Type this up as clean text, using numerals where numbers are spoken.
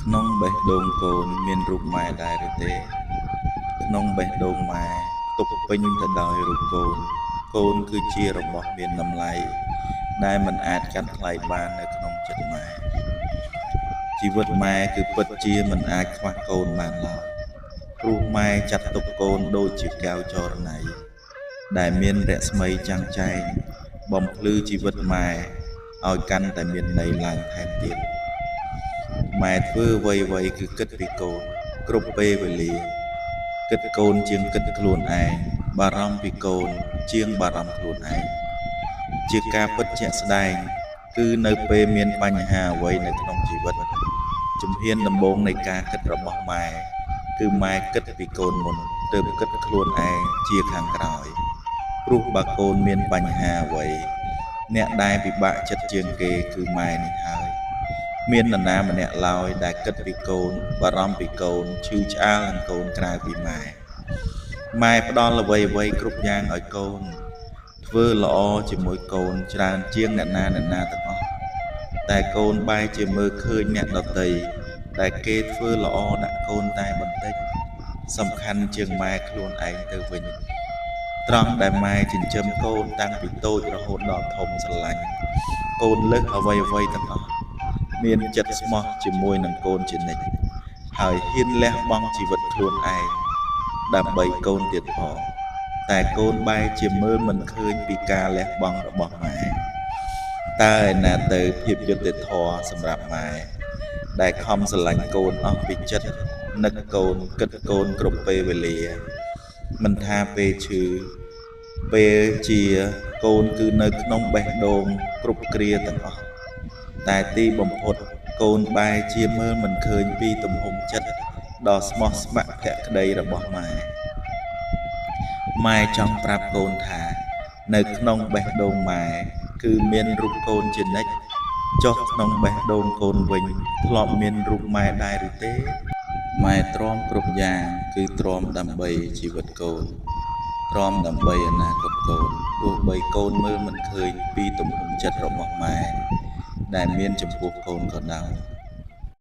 ក្នុងបេះដូងកូនមានរូបម៉ែដែរឬទេក្នុងបេះដូងម៉ែទុកពេញទៅដោយរូបកូនកូនគឺជារបស់មានតម្លៃដែលមិនអាចកាត់ថ្លៃបាននៅក្នុងចិត្តម៉ែជីវិតម៉ែគឺពិតជាមិនអាចខ្វះកូនបានឡើយព្រោះម៉ែចាត់ទុកកូនដូចជាកែវចរណៃដែលមានរស្មីចាំងចែងបំភ្លឺជីវិតម៉ែឲ្យកាន់តែមានន័យឡើងថែមទៀតម៉ែធ្វើអ្វីៗគឺគិតពីកូនគ្រប់ពេលវេលាគិតកូនជាងគិតខ្លួនឯងបារម្ភពីកូនជាងបារម្ភខ្លួនឯងជាការពិតជាក់ស្ដែងគឺនៅពេលមានបញ្ហាអ្វីនៅក្នុងជីវិតជំហានដំបូងនៃការគិតរបស់ម៉ែគឺម៉ែគិតពីកូនមុនទើបគិតខ្លួនឯងជាខាងក្រោយព្រោះបើកូនមានបញ្ហាអ្វីអ្នកដែលពិបាកចិត្តជាងគេគឺម៉ែនេះហើយមាននរណាម្នាក់ឡើយដែលគិតពីកូនបារម្ភពីកូនឈឺឆ្អាលនឹងកូនក្រៅពីម៉ែផ្ដល់អ្វីៗគ្រប់យ៉ាងឲ្យកូនធ្វើល្អជាមួយកូនច្រើនជាងអ្នកណាទាំងអស់តែកូនបែរជាមើលឃើញអ្នកដទៃដែលគេធ្វើល្អដាក់កូនតែបន្តិចសំខាន់ជាងម៉ែខ្លួនឯងទៅវិញត្រង់ដែលម៉ែចិញ្ចឹមកូនតាំងពីតូចរហូតដល់ធំស្រឡាញ់កូនលើសអ្វីទាំងអស់មានចិត្តស្មោះជាមួយនឹងកូនជានិច្ចហើយហ៊ានលះបង់ជីវិតខ្លួនឯងដើម្បីកូនទៀតផងតែកូនបែរជាមើលមិនឃើញពីការលះបង់របស់ម៉ែតើឯណាទៅភាពយុត្តិធម៌សម្រាប់ម៉ែដែលខំស្រឡាញ់កូនអស់ពីចិត្តនឹកកូនគិតកូនគ្រប់ពេលវេលាមិនថាពេលឈឺពេលជាកូនគឺនៅក្នុងបេះដូងគ្រប់គ្រាទាំងអស់តែទីបំផុតកូនបែរជាមើលមិនឃើញពីទំហំចិត្តដ៏ស្មោះស្ម័គ្រភក្តីរបស់ម៉ែចង់ប្រាប់កូនថានៅក្នុងបេះដូងម៉ែគឺមានរូបកូនជានិច្ចចុះក្នុងបេះដូងកូនវិញធ្លាប់មានរូបម៉ែដែរឬទេម៉ែទ្រាំគ្រប់យ៉ាងគឺទ្រាំដើម្បីជីវិតកូនទ្រាំដើម្បីអនាគតកូនទោះបីកូនមើលមិនឃើញពីទំហំចិត្តរបស់ម៉ែដែលមានចំពោះកូនក៏ដោយ